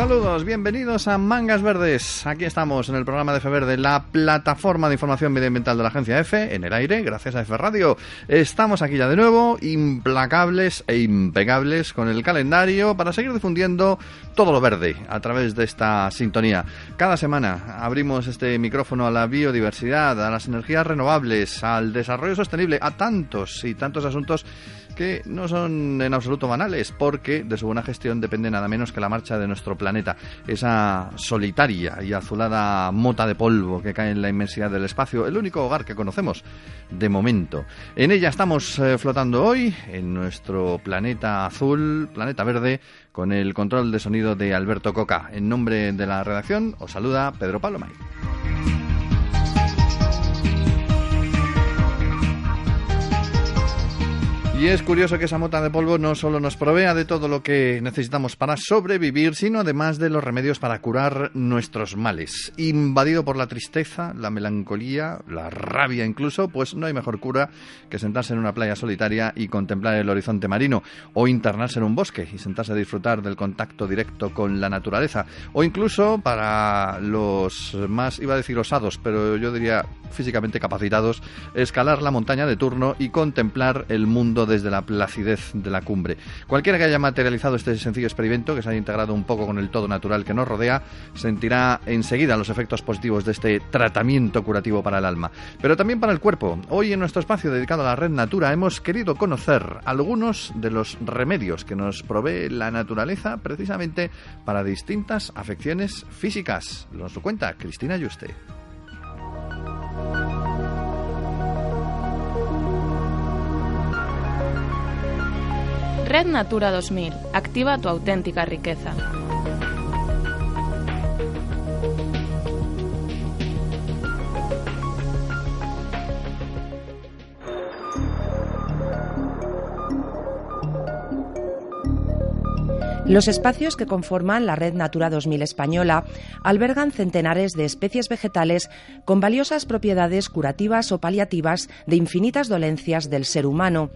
Saludos, bienvenidos a Mangas Verdes. Aquí estamos en el programa de F Verde, la plataforma de información medioambiental de la agencia F, en el aire, gracias a F Radio. Estamos aquí ya de nuevo, implacables e impecables con el calendario para seguir difundiendo todo lo verde a través de esta sintonía. Cada semana abrimos este micrófono a la biodiversidad, a las energías renovables, al desarrollo sostenible, a tantos y tantos asuntos que no son en absoluto banales, porque de su buena gestión depende nada menos que la marcha de nuestro planeta, esa solitaria y azulada mota de polvo que cae en la inmensidad del espacio, el único hogar que conocemos de momento. En ella estamos flotando hoy, en nuestro planeta azul, planeta verde, con el control de sonido de Alberto Coca. En nombre de la redacción os saluda Pedro Pablo May. Y es curioso que esa mota de polvo no solo nos provea de todo lo que necesitamos para sobrevivir, sino además de los remedios para curar nuestros males. Invadido por la tristeza, la melancolía, la rabia incluso, pues no hay mejor cura que sentarse en una playa solitaria y contemplar el horizonte marino, o internarse en un bosque y sentarse a disfrutar del contacto directo con la naturaleza, o incluso para los más, iba a decir osados, pero yo diría físicamente capacitados, escalar la montaña de turno y contemplar el mundo desde la placidez de la cumbre. Cualquiera que haya materializado este sencillo experimento, que se haya integrado un poco con el todo natural que nos rodea, sentirá enseguida los efectos positivos de este tratamiento curativo para el alma, pero también para el cuerpo. Hoy en nuestro espacio dedicado a la Red Natura hemos querido conocer algunos de los remedios que nos provee la naturaleza precisamente para distintas afecciones físicas. Nos lo cuenta Cristina Yuste. Red Natura 2000. Activa tu auténtica riqueza. Los espacios que conforman la Red Natura 2000 española albergan centenares de especies vegetales con valiosas propiedades curativas o paliativas de infinitas dolencias del ser humano.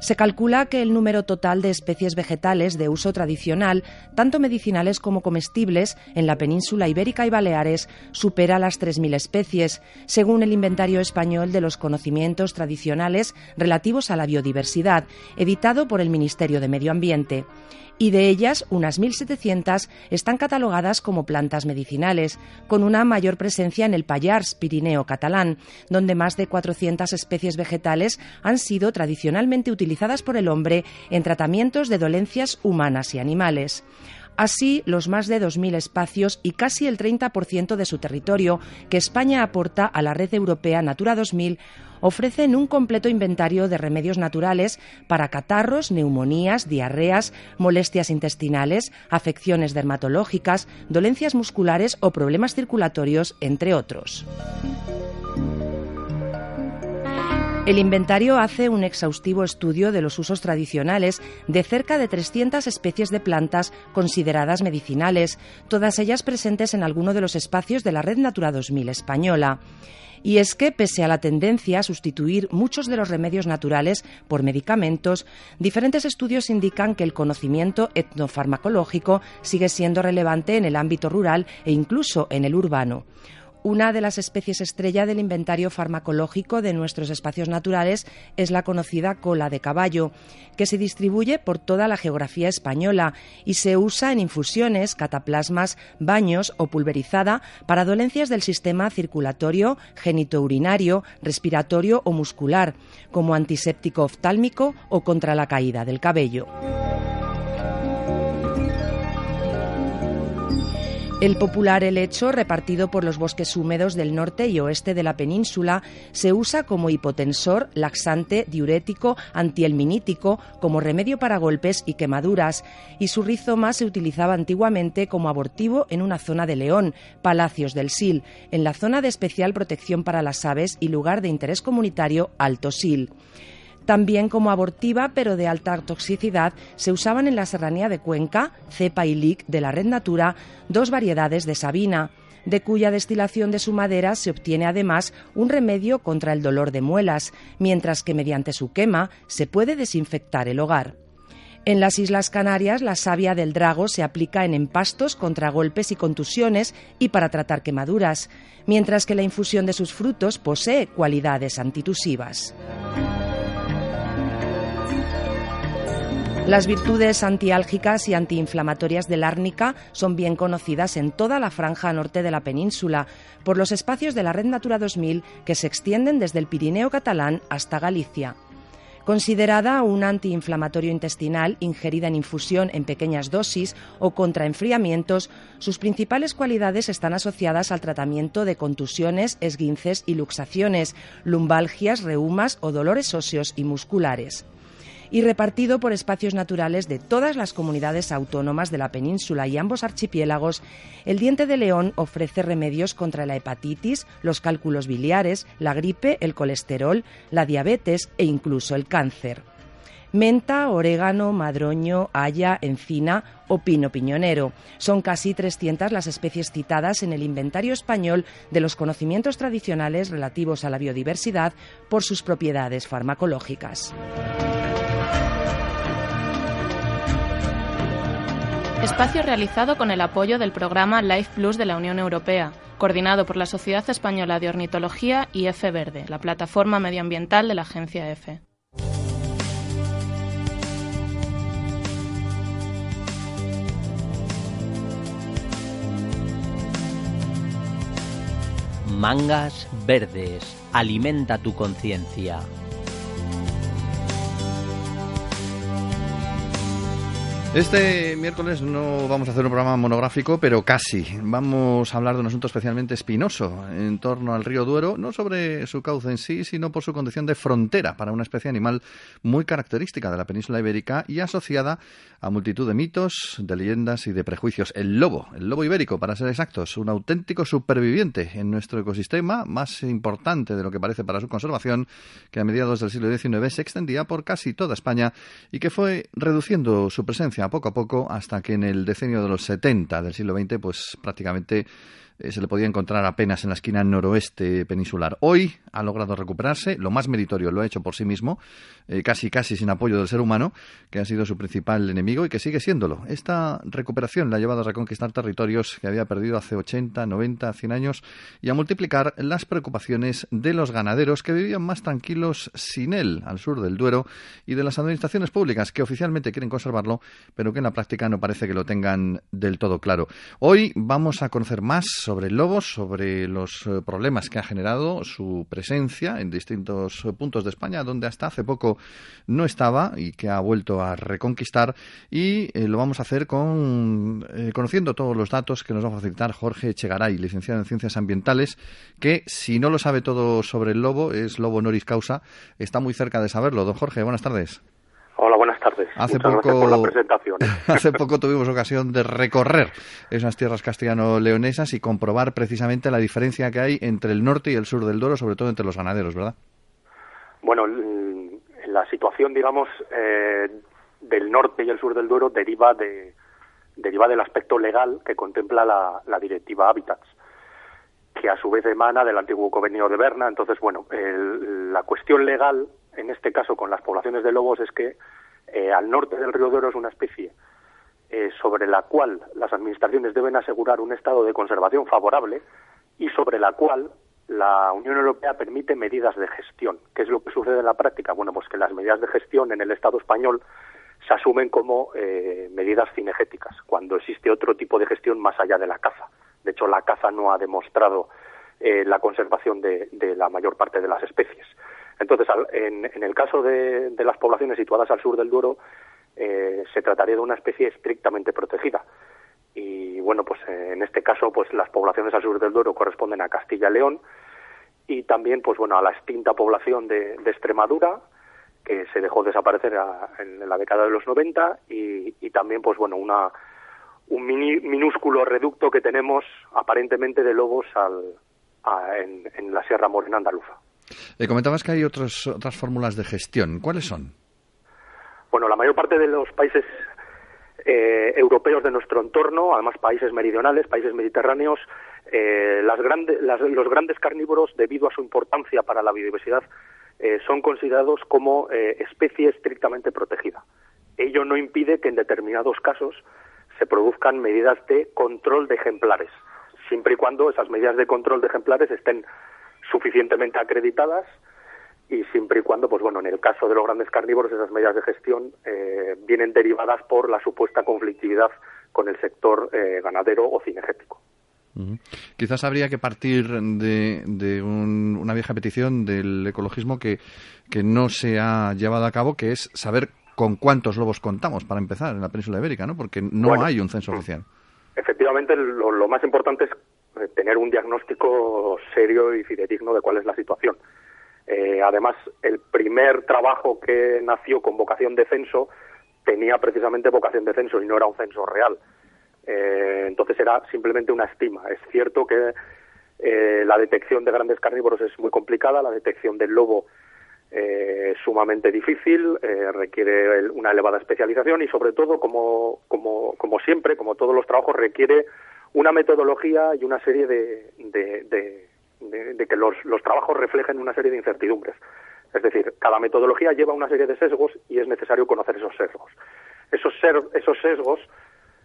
Se calcula que el número total de especies vegetales de uso tradicional, tanto medicinales como comestibles, en la península ibérica y Baleares, supera las 3.000 especies, según el Inventario Español de los Conocimientos Tradicionales relativos a la Biodiversidad, editado por el Ministerio de Medio Ambiente. Y de ellas, unas 1.700 están catalogadas como plantas medicinales, con una mayor presencia en el Pallars Pirineo catalán, donde más de 400 especies vegetales han sido tradicionalmente utilizadas por el hombre en tratamientos de dolencias humanas y animales. Así, los más de 2.000 espacios y casi el 30% de su territorio que España aporta a la red europea Natura 2000 ofrecen un completo inventario de remedios naturales para catarros, neumonías, diarreas, molestias intestinales, afecciones dermatológicas, dolencias musculares o problemas circulatorios, entre otros. El inventario hace un exhaustivo estudio de los usos tradicionales de cerca de 300 especies de plantas consideradas medicinales, todas ellas presentes en alguno de los espacios de la Red Natura 2000 española. Y es que, pese a la tendencia a sustituir muchos de los remedios naturales por medicamentos, diferentes estudios indican que el conocimiento etnofarmacológico sigue siendo relevante en el ámbito rural e incluso en el urbano. Una de las especies estrella del inventario farmacológico de nuestros espacios naturales es la conocida cola de caballo, que se distribuye por toda la geografía española y se usa en infusiones, cataplasmas, baños o pulverizada para dolencias del sistema circulatorio, genitourinario, respiratorio o muscular, como antiséptico oftálmico o contra la caída del cabello. El popular helecho, repartido por los bosques húmedos del norte y oeste de la península, se usa como hipotensor, laxante, diurético, antihelminítico, como remedio para golpes y quemaduras, y su rizoma se utilizaba antiguamente como abortivo en una zona de León, Palacios del Sil, en la zona de especial protección para las aves y lugar de interés comunitario Alto Sil. También como abortiva, pero de alta toxicidad, se usaban en la serranía de Cuenca, cepa y lic de la Red Natura, dos variedades de sabina, de cuya destilación de su madera se obtiene además un remedio contra el dolor de muelas, mientras que mediante su quema se puede desinfectar el hogar. En las Islas Canarias, la savia del drago se aplica en empastos contra golpes y contusiones y para tratar quemaduras, mientras que la infusión de sus frutos posee cualidades antitusivas. Las virtudes antiálgicas y antiinflamatorias del árnica son bien conocidas en toda la franja norte de la península por los espacios de la Red Natura 2000 que se extienden desde el Pirineo catalán hasta Galicia. Considerada un antiinflamatorio intestinal ingerida en infusión en pequeñas dosis o contra enfriamientos, sus principales cualidades están asociadas al tratamiento de contusiones, esguinces y luxaciones, lumbalgias, reumas o dolores óseos y musculares. Y repartido por espacios naturales de todas las comunidades autónomas de la península y ambos archipiélagos, el diente de león ofrece remedios contra la hepatitis, los cálculos biliares, la gripe, el colesterol, la diabetes e incluso el cáncer. Menta, orégano, madroño, haya, encina o pino piñonero. Son casi 300 las especies citadas en el inventario español de los conocimientos tradicionales relativos a la biodiversidad por sus propiedades farmacológicas. Espacio realizado con el apoyo del programa Life Plus de la Unión Europea, coordinado por la Sociedad Española de Ornitología y EFE Verde, la plataforma medioambiental de la agencia EFE. Mangas verdes, alimenta tu conciencia. Este miércoles no vamos a hacer un programa monográfico, pero casi. Vamos a hablar de un asunto especialmente espinoso en torno al río Duero, no sobre su cauce en sí, sino por su condición de frontera para una especie animal muy característica de la península ibérica y asociada a multitud de mitos, de leyendas y de prejuicios. El lobo ibérico, para ser exactos, un auténtico superviviente en nuestro ecosistema, más importante de lo que parece para su conservación, que a mediados del siglo XIX se extendía por casi toda España y que fue reduciendo su presencia poco a poco hasta que en el decenio de los 70 del siglo XX pues prácticamente se le podía encontrar apenas en la esquina noroeste peninsular. Hoy ha logrado recuperarse, lo más meritorio lo ha hecho por sí mismo, casi sin apoyo del ser humano, que ha sido su principal enemigo y que sigue siéndolo. Esta recuperación la ha llevado a reconquistar territorios que había perdido hace 80, 90, 100 años y a multiplicar las preocupaciones de los ganaderos que vivían más tranquilos sin él, al sur del Duero, y de las administraciones públicas que oficialmente quieren conservarlo, pero que en la práctica no parece que lo tengan del todo claro. Hoy vamos a conocer más sobre el lobo, sobre los problemas que ha generado su presencia en distintos puntos de España, donde hasta hace poco no estaba y que ha vuelto a reconquistar, y lo vamos a hacer conociendo todos los datos que nos va a facilitar Jorge Echegaray, licenciado en Ciencias Ambientales, que si no lo sabe todo sobre el lobo, es lobo honoris causa, está muy cerca de saberlo. Don Jorge, buenas tardes. Hola, buenas tardes. Muchas gracias por la presentación. Hace poco tuvimos ocasión de recorrer esas tierras castellano-leonesas y comprobar precisamente la diferencia que hay entre el norte y el sur del Duero, sobre todo entre los ganaderos, ¿verdad? Bueno, la situación, digamos, del norte y el sur del Duero deriva del aspecto legal que contempla la Directiva Hábitats, que a su vez emana del antiguo Convenio de Berna. Entonces, bueno, la cuestión legal, en este caso con las poblaciones de lobos, es que al norte del río Duero es una especie sobre la cual las administraciones deben asegurar un estado de conservación favorable y sobre la cual la Unión Europea permite medidas de gestión. ¿Qué es lo que sucede en la práctica? Bueno, pues que las medidas de gestión en el Estado español se asumen como medidas cinegéticas, cuando existe otro tipo de gestión más allá de la caza. De hecho, la caza no ha demostrado la conservación de la mayor parte de las especies. Entonces, en el caso de las poblaciones situadas al sur del Duero, se trataría de una especie estrictamente protegida. Y bueno, pues en este caso, pues las poblaciones al sur del Duero corresponden a Castilla y León y también, pues bueno, a la extinta población de Extremadura, que se dejó desaparecer en la década de los 90, y también, pues bueno, un minúsculo reducto que tenemos aparentemente de lobos en la Sierra Morena andaluza. Comentabas que hay otras fórmulas de gestión. ¿Cuáles son? Bueno, la mayor parte de los países europeos de nuestro entorno, además países meridionales, países mediterráneos, los grandes carnívoros, debido a su importancia para la biodiversidad, son considerados como especie estrictamente protegida. ello no impide que en determinados casos se produzcan medidas de control de ejemplares, siempre y cuando esas medidas de control de ejemplares estén suficientemente acreditadas y siempre y cuando, pues bueno, en el caso de los grandes carnívoros, esas medidas de gestión vienen derivadas por la supuesta conflictividad con el sector ganadero o cinegético. Uh-huh. Quizás habría que partir de una vieja petición del ecologismo que no se ha llevado a cabo, que es saber con cuántos lobos contamos, para empezar, en la península ibérica, ¿no? Porque no hay un censo oficial. Efectivamente, lo más importante es tener un diagnóstico serio y fidedigno de cuál es la situación. Además, el primer trabajo que nació con vocación de censo tenía precisamente vocación de censo y no era un censo real. Entonces era simplemente una estima. Es cierto que la detección de grandes carnívoros es muy complicada, la detección del lobo es sumamente difícil, requiere una elevada especialización y sobre todo, como siempre, como todos los trabajos, requiere una metodología y una serie de que los trabajos reflejen una serie de incertidumbres. Es decir, cada metodología lleva una serie de sesgos y es necesario conocer esos sesgos. Esos sesgos,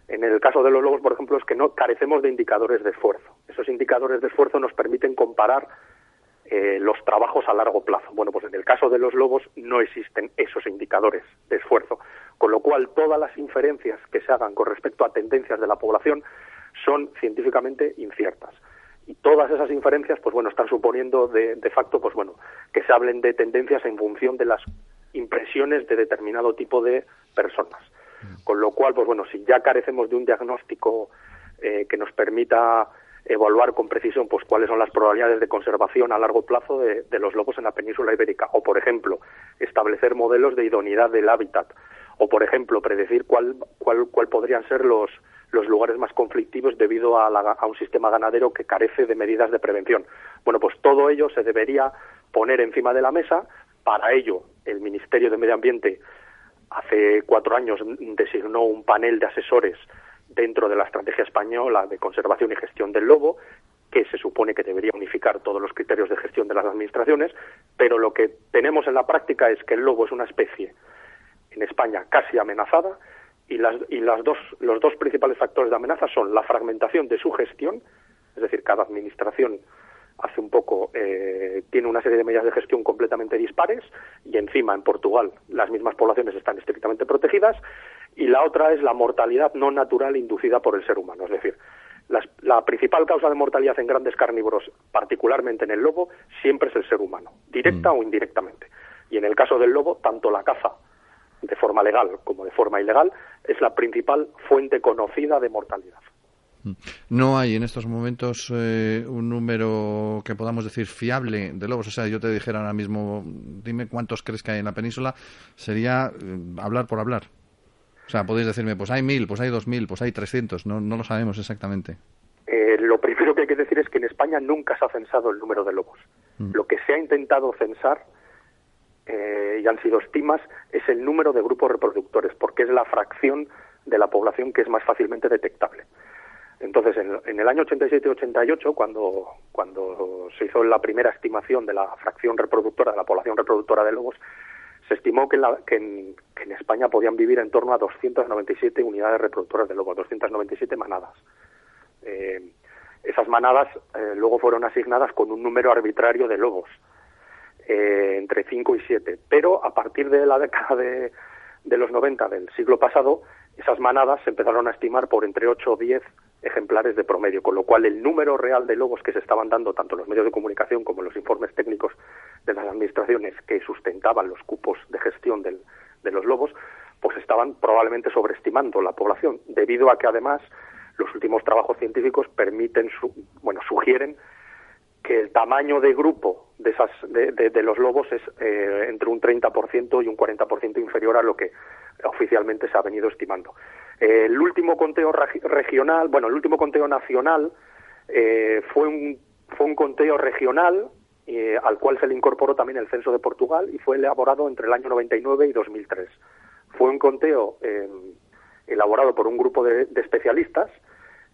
en el caso de los lobos, por ejemplo, es que no carecemos de indicadores de esfuerzo. Esos indicadores de esfuerzo nos permiten comparar los trabajos a largo plazo. Bueno, pues en el caso de los lobos no existen esos indicadores de esfuerzo, con lo cual todas las inferencias que se hagan con respecto a tendencias de la población son científicamente inciertas. Y todas esas inferencias, pues bueno, están suponiendo de facto, pues bueno, que se hablen de tendencias en función de las impresiones de determinado tipo de personas. Con lo cual, pues bueno, si ya carecemos de un diagnóstico que nos permita evaluar con precisión pues cuáles son las probabilidades de conservación a largo plazo de los lobos en la península ibérica, o por ejemplo, establecer modelos de idoneidad del hábitat, o por ejemplo, predecir cuál podrían ser los lugares más conflictivos debido a un sistema ganadero que carece de medidas de prevención. Bueno, pues todo ello se debería poner encima de la mesa. Para ello, el Ministerio de Medio Ambiente hace 4 años designó un panel de asesores dentro de la estrategia española de conservación y gestión del lobo, que se supone que debería unificar todos los criterios de gestión de las administraciones, pero lo que tenemos en la práctica es que el lobo es una especie en España casi amenazada, y los dos principales factores de amenaza son la fragmentación de su gestión, es decir, cada administración hace un poco tiene una serie de medidas de gestión completamente dispares, y encima en Portugal las mismas poblaciones están estrictamente protegidas, y la otra es la mortalidad no natural inducida por el ser humano. Es decir, la principal causa de mortalidad en grandes carnívoros, particularmente en el lobo, siempre es el ser humano, directa o indirectamente. Y en el caso del lobo, tanto la caza de forma legal como de forma ilegal es la principal fuente conocida de mortalidad. No hay en estos momentos un número que podamos decir fiable de lobos. O sea, yo te dijera ahora mismo, dime cuántos crees que hay en la península, sería hablar por hablar. O sea, podéis decirme, pues hay 1000, pues hay 2000, pues hay 300, no lo sabemos exactamente. Lo primero que hay que decir es que en España nunca se ha censado el número de lobos. Lo que se ha intentado censar, y han sido estimas, es el número de grupos reproductores, porque es la fracción de la población que es más fácilmente detectable. Entonces, en el año 87-88, cuando se hizo la primera estimación de la fracción reproductora, de la población reproductora de lobos, se estimó que en España podían vivir en torno a 297 unidades reproductoras de lobos, 297 manadas. Esas manadas luego fueron asignadas con un número arbitrario de lobos, entre 5 y 7. Pero a partir de la década de los 90 del siglo pasado, esas manadas se empezaron a estimar por entre 8 o 10 ejemplares de promedio, con lo cual el número real de lobos que se estaban dando tanto en los medios de comunicación como en los informes técnicos de las administraciones que sustentaban los cupos de gestión de los lobos, pues estaban probablemente sobreestimando la población, debido a que además los últimos trabajos científicos sugieren que el tamaño de grupo de los lobos es entre un 30% y un 40% inferior a lo que oficialmente se ha venido estimando. El último conteo regional, el último conteo nacional fue un conteo regional al cual se le incorporó también el censo de Portugal y fue elaborado entre el año 99 y 2003. Fue un conteo elaborado por un grupo de especialistas,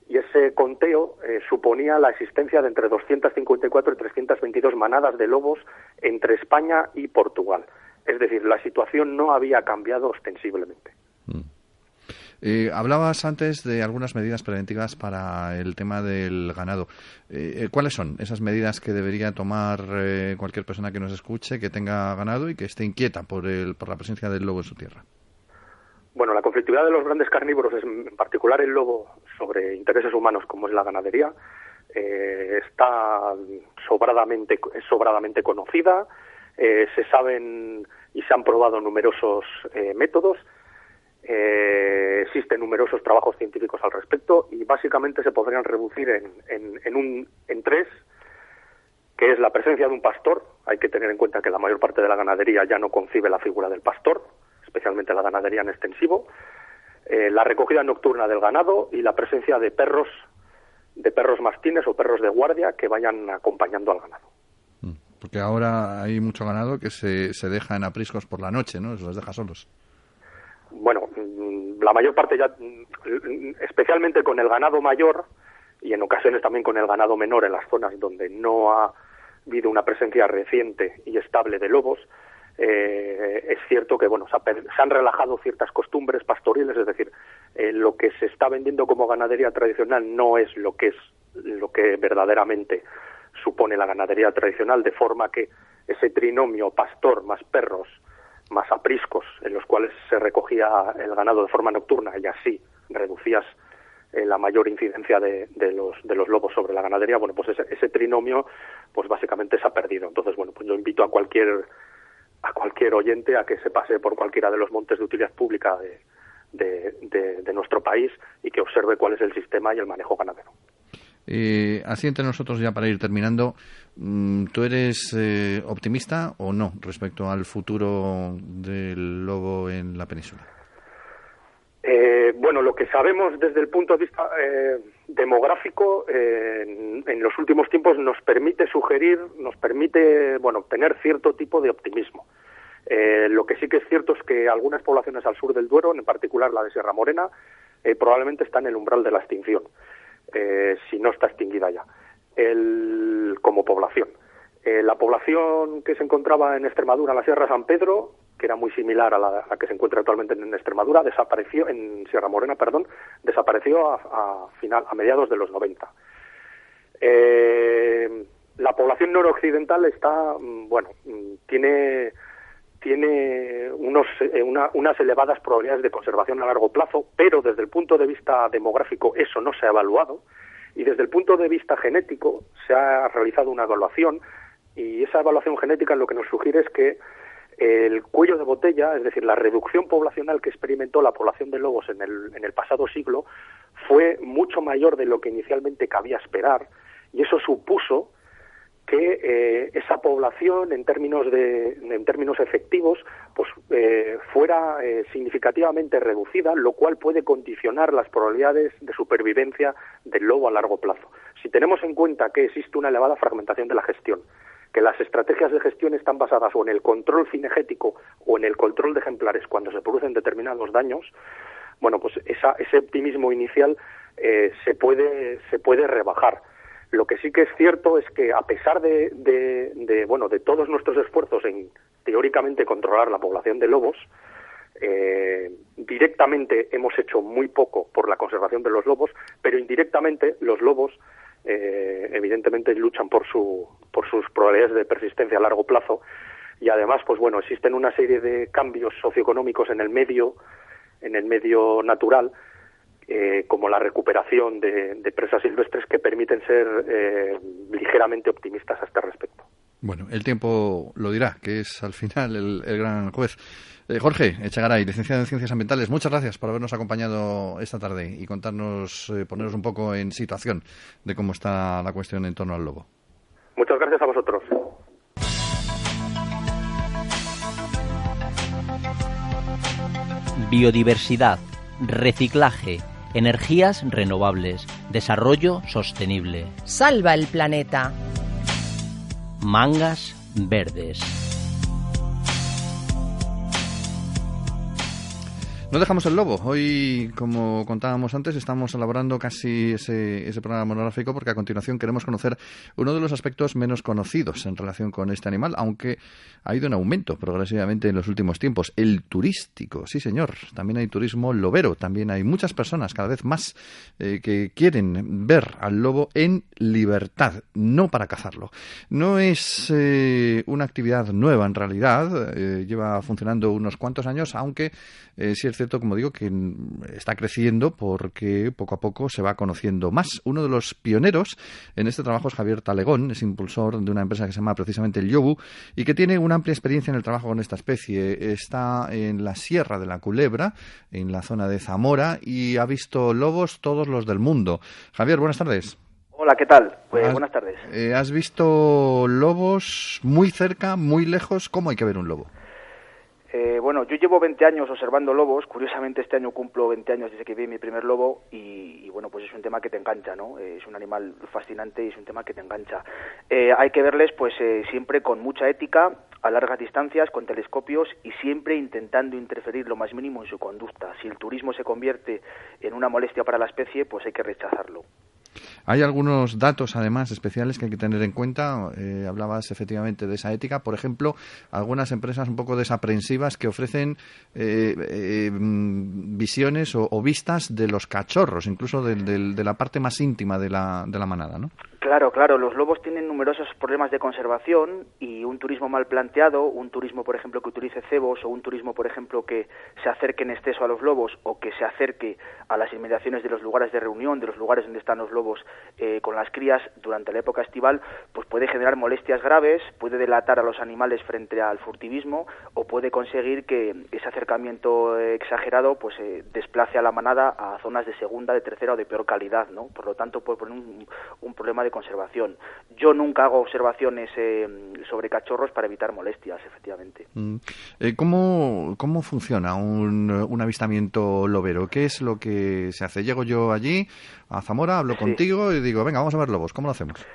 y ese conteo suponía la existencia de entre 254 y 322 manadas de lobos entre España y Portugal. Es decir, la situación no había cambiado ostensiblemente. Hablabas antes de algunas medidas preventivas para el tema del ganado. ¿Cuáles son esas medidas que debería tomar cualquier persona que nos escuche, que tenga ganado y que esté inquieta por la presencia del lobo en su tierra? Bueno, la conflictividad de los grandes carnívoros, en particular el lobo, sobre intereses humanos como es la ganadería, está sobradamente conocida. Se saben y se han probado numerosos métodos. Existen numerosos trabajos científicos al respecto y básicamente se podrían reducir en tres, que es la presencia de un pastor. Hay que tener en cuenta que la mayor parte de la ganadería ya no concibe la figura del pastor, especialmente la ganadería en extensivo, la recogida nocturna del ganado y la presencia de perros mastines o perros de guardia que vayan acompañando al ganado. Porque ahora hay mucho ganado que se deja en apriscos por la noche, ¿no? Se los deja solos. Bueno, la mayor parte ya, especialmente con el ganado mayor y en ocasiones también con el ganado menor en las zonas donde no ha habido una presencia reciente y estable de lobos, es cierto que se han relajado ciertas costumbres pastoriles, es decir, lo que se está vendiendo como ganadería tradicional no es lo que verdaderamente supone la ganadería tradicional, de forma que ese trinomio pastor más perros más apriscos, en los cuales se recogía el ganado de forma nocturna y así reducías la mayor incidencia de los lobos sobre la ganadería, pues ese trinomio pues básicamente se ha perdido. Entonces, pues yo invito a cualquier oyente a que se pase por cualquiera de los montes de utilidad pública de nuestro país y que observe cuál es el sistema y el manejo ganadero. Así entre nosotros, ya para ir terminando, ¿tú eres optimista o no respecto al futuro del lobo en la península? Lo que sabemos desde el punto de vista demográfico en los últimos tiempos nos permite tener cierto tipo de optimismo. Lo que sí que es cierto es que algunas poblaciones al sur del Duero, en particular la de Sierra Morena, probablemente están en el umbral de la extinción, si no está extinguida ya, como población. La población que se encontraba en Extremadura, la Sierra San Pedro, que era muy similar a la que se encuentra actualmente en Extremadura, desapareció en Sierra Morena, desapareció a mediados de los 90. La población noroccidental tiene unas elevadas probabilidades de conservación a largo plazo, pero desde el punto de vista demográfico eso no se ha evaluado, y desde el punto de vista genético se ha realizado una evaluación, y esa evaluación genética lo que nos sugiere es que el cuello de botella, es decir, la reducción poblacional que experimentó la población de lobos en el pasado siglo, fue mucho mayor de lo que inicialmente cabía esperar, y eso supuso que esa población en términos efectivos fuera significativamente reducida, lo cual puede condicionar las probabilidades de supervivencia del lobo a largo plazo. Si tenemos en cuenta que existe una elevada fragmentación de la gestión, que las estrategias de gestión están basadas o en el control cinegético o en el control de ejemplares cuando se producen determinados daños, ese optimismo inicial se puede rebajar. Lo que sí que es cierto es que a pesar de todos nuestros esfuerzos en teóricamente controlar la población de lobos, directamente hemos hecho muy poco por la conservación de los lobos, pero indirectamente los lobos evidentemente luchan por sus probabilidades de persistencia a largo plazo, y además existen una serie de cambios socioeconómicos en el medio natural, como la recuperación de presas silvestres, que permiten ser ligeramente optimistas a este respecto. Bueno, el tiempo lo dirá, que es al final el gran juez. Jorge Echegaray, licenciado en Ciencias Ambientales, muchas gracias por habernos acompañado esta tarde y contarnos, ponernos un poco en situación de cómo está la cuestión en torno al lobo. Muchas gracias a vosotros. Biodiversidad, reciclaje, energías renovables, desarrollo sostenible. Salva el planeta. Mangas verdes. No dejamos el lobo. Hoy, como contábamos antes, estamos elaborando casi ese programa monográfico porque a continuación queremos conocer uno de los aspectos menos conocidos en relación con este animal, aunque ha ido en aumento progresivamente en los últimos tiempos. El turístico, sí señor. También hay turismo lobero. También hay muchas personas, cada vez más, que quieren ver al lobo en libertad, no para cazarlo. No es una actividad nueva en realidad. Lleva funcionando unos cuantos años, aunque sí es cierto, como digo, que está creciendo porque poco a poco se va conociendo más. Uno de los pioneros en este trabajo es Javier Talegón, es impulsor de una empresa que se llama precisamente el Yobu y que tiene una amplia experiencia en el trabajo con esta especie. Está en la Sierra de la Culebra, en la zona de Zamora, y ha visto lobos todos los del mundo. Javier, buenas tardes. Hola, ¿qué tal? Pues buenas tardes. ¿Has visto lobos muy cerca, muy lejos? ¿Cómo hay que ver un lobo? Bueno, yo llevo 20 años observando lobos. Curiosamente, este año cumplo 20 años desde que vi mi primer lobo y bueno, pues es un tema que te engancha, ¿no? Es un animal fascinante y es un tema que te engancha. Hay que verles, pues, siempre con mucha ética, a largas distancias, con telescopios y siempre intentando interferir lo más mínimo en su conducta. Si el turismo se convierte en una molestia para la especie, pues hay que rechazarlo. Hay algunos datos, además, especiales que hay que tener en cuenta. Hablabas, efectivamente, de esa ética. Por ejemplo, algunas empresas un poco desaprensivas que ofrecen visiones o vistas de los cachorros, incluso de la parte más íntima de la manada, ¿no? Claro, los lobos tienen numerosos problemas de conservación y un turismo mal planteado, un turismo, por ejemplo, que utilice cebos o un turismo, por ejemplo, que se acerque en exceso a los lobos o que se acerque a las inmediaciones de los lugares de reunión, de los lugares donde están los lobos con las crías durante la época estival, pues puede generar molestias graves, puede delatar a los animales frente al furtivismo o puede conseguir que ese acercamiento exagerado pues desplace a la manada a zonas de segunda, de tercera o de peor calidad, ¿no? Por lo tanto, puede poner un problema de conservación. Yo nunca hago observaciones sobre cachorros para evitar molestias, efectivamente. ¿Cómo funciona un avistamiento lobero? ¿Qué es lo que se hace? Llego yo allí, a Zamora, hablo contigo y digo, venga, vamos a ver lobos. ¿Cómo lo hacemos?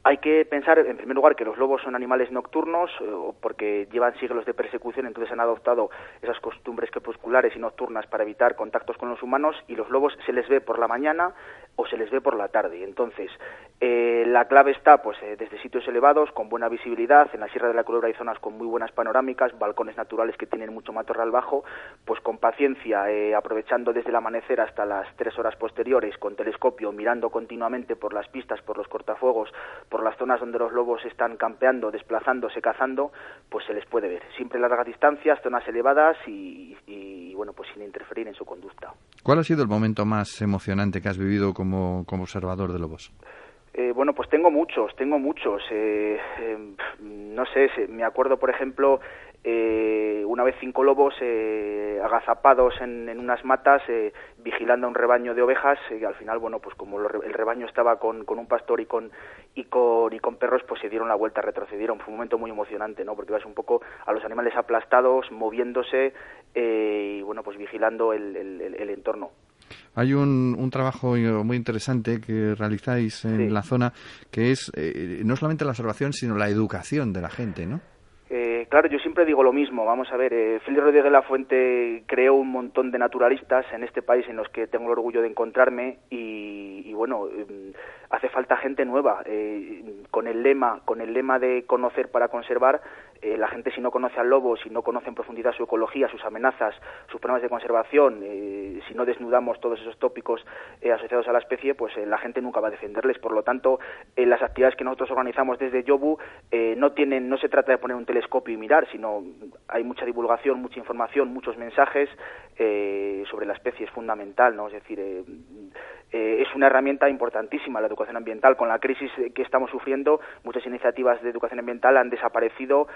Hay que pensar, en primer lugar, que los lobos son animales nocturnos porque llevan siglos de persecución, entonces han adoptado esas costumbres crepusculares y nocturnas para evitar contactos con los humanos y los lobos se les ve por la mañana o se les ve por la tarde. Entonces, la clave está pues desde sitios elevados, con buena visibilidad. En la Sierra de la Culebra hay zonas con muy buenas panorámicas, balcones naturales que tienen mucho matorral bajo, pues con paciencia, aprovechando desde el amanecer hasta las 3 horas posteriores, con telescopio, mirando continuamente por las pistas, por los cortafuegos, por las zonas donde los lobos están campeando, desplazándose, cazando, pues se les puede ver. Siempre a largas distancias, zonas elevadas y bueno, pues sin interferir en su conducta. ¿Cuál ha sido el momento más emocionante que has vivido como observador de lobos? Bueno, pues tengo muchos. No sé, me acuerdo, por ejemplo, una vez 5 lobos agazapados en unas matas vigilando a un rebaño de ovejas y al final, bueno, pues como el rebaño estaba con un pastor y con perros, pues se dieron la vuelta, retrocedieron. Fue un momento muy emocionante, ¿no? Porque vas un poco a los animales aplastados, moviéndose y bueno, pues vigilando el entorno. Hay un trabajo muy interesante que realizáis en la zona, que es no solamente la observación, sino la educación de la gente, ¿no? Claro, yo siempre digo lo mismo. Vamos a ver, Félix Rodríguez de la Fuente creó un montón de naturalistas en este país en los que tengo el orgullo de encontrarme y bueno, hace falta gente nueva. Con el lema de conocer para conservar, la gente, si no conoce al lobo, si no conoce en profundidad su ecología, sus amenazas, sus problemas de conservación, si no desnudamos todos esos tópicos asociados a la especie, pues la gente nunca va a defenderles. Por lo tanto, las actividades que nosotros organizamos desde Yobu no se trata de poner un telescopio y mirar, sino hay mucha divulgación, mucha información, muchos mensajes sobre la especie. Es fundamental, ¿no? Es decir, es una herramienta importantísima la educación ambiental. Con la crisis que estamos sufriendo, muchas iniciativas de educación ambiental han desaparecido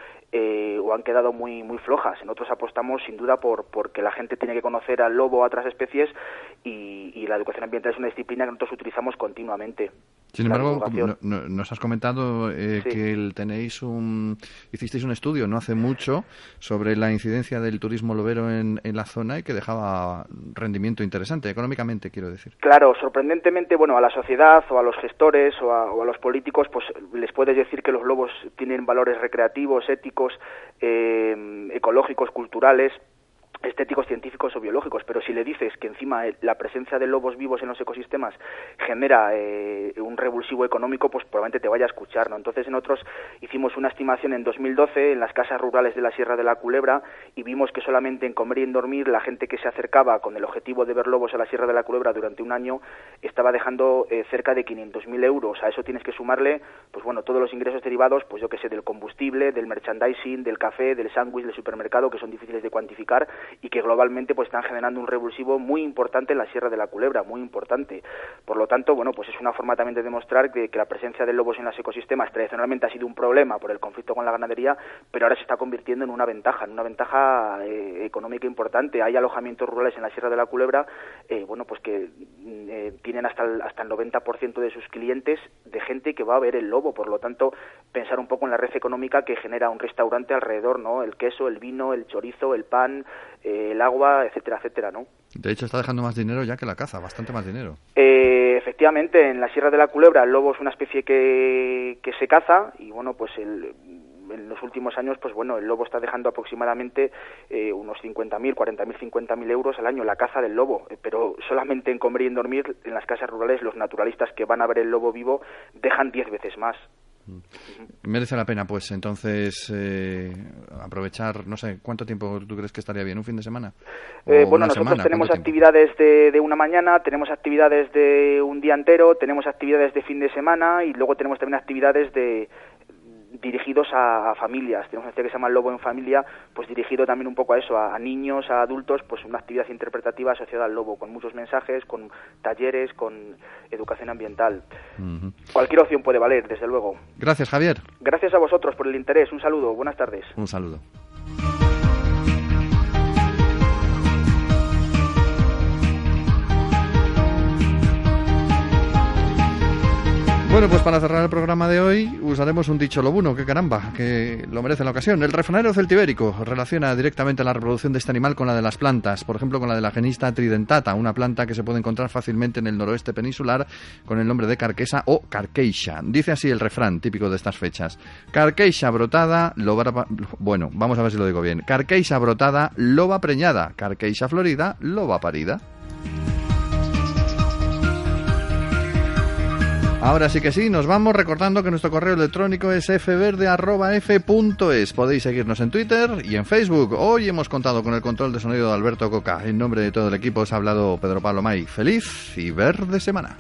o han quedado muy muy flojas. Nosotros apostamos sin duda porque la gente tiene que conocer al lobo o a otras especies y la educación ambiental es una disciplina que nosotros utilizamos continuamente. Sin embargo, nos has comentado que hicisteis un estudio no hace mucho sobre la incidencia del turismo lobero en la zona y que dejaba rendimiento interesante, económicamente, quiero decir. Claro, sorprendentemente, a la sociedad o a los gestores o a los políticos, pues les puedes decir que los lobos tienen valores recreativos, éticos, ecológicos, culturales, estéticos, científicos o biológicos, pero si le dices que encima la presencia de lobos vivos en los ecosistemas genera un revulsivo económico, pues probablemente te vaya a escuchar, ¿no? Entonces nosotros hicimos una estimación en 2012 en las casas rurales de la Sierra de la Culebra y vimos que solamente en Comer y en Dormir la gente que se acercaba con el objetivo de ver lobos a la Sierra de la Culebra durante un año estaba dejando cerca de 500.000 euros. A eso tienes que sumarle, pues todos los ingresos derivados, pues yo que sé, del combustible, del merchandising, del café, del sándwich, del supermercado, que son difíciles de cuantificar y que globalmente pues están generando un revulsivo muy importante en la Sierra de la Culebra, muy importante. Por lo tanto, pues es una forma también de demostrar que la presencia de lobos en los ecosistemas tradicionalmente ha sido un problema por el conflicto con la ganadería, pero ahora se está convirtiendo en una ventaja económica importante. Hay alojamientos rurales en la Sierra de la Culebra, pues que tienen hasta el 90% de sus clientes de gente que va a ver el lobo. Por lo tanto, pensar un poco en la red económica que genera un restaurante alrededor, ¿no? El queso, el vino, el chorizo, el pan, el agua, etcétera, etcétera, ¿no? De hecho, está dejando más dinero ya que la caza, bastante más dinero. Efectivamente, en la Sierra de la Culebra el lobo es una especie que se caza y, pues en los últimos años, pues el lobo está dejando aproximadamente unos 50.000, 40.000, 50.000 euros al año la caza del lobo, pero solamente en Comer y en Dormir, en las casas rurales, los naturalistas que van a ver el lobo vivo dejan 10 veces más. Merece la pena, pues, entonces, aprovechar, no sé, ¿cuánto tiempo tú crees que estaría bien? ¿Un fin de semana? Nosotros tenemos actividades de una mañana, tenemos actividades de un día entero, tenemos actividades de fin de semana y luego tenemos también actividades dirigidos a familias. Tenemos una actividad que se llama Lobo en Familia, pues dirigido también un poco a eso, a niños, a adultos, pues una actividad interpretativa asociada al lobo, con muchos mensajes, con talleres, con educación ambiental. Uh-huh. Cualquier opción puede valer, desde luego. Gracias, Javier. Gracias a vosotros por el interés. Un saludo. Buenas tardes. Un saludo. Bueno, pues para cerrar el programa de hoy usaremos un dicho lobuno, que caramba, que lo merece la ocasión. El refranero celtibérico relaciona directamente la reproducción de este animal con la de las plantas, por ejemplo con la de la genista tridentata, una planta que se puede encontrar fácilmente en el noroeste peninsular con el nombre de carquesa o carqueixa. Dice así el refrán típico de estas fechas: carqueixa brotada, loba... Bueno, vamos a ver si lo digo bien. Carqueixa brotada, loba preñada, carqueixa florida, loba parida. Ahora sí que sí, nos vamos recordando que nuestro correo electrónico es fverde@f.es. Podéis seguirnos en Twitter y en Facebook. Hoy hemos contado con el control de sonido de Alberto Coca. En nombre de todo el equipo os ha hablado Pedro Pablo May. Feliz y verde semana.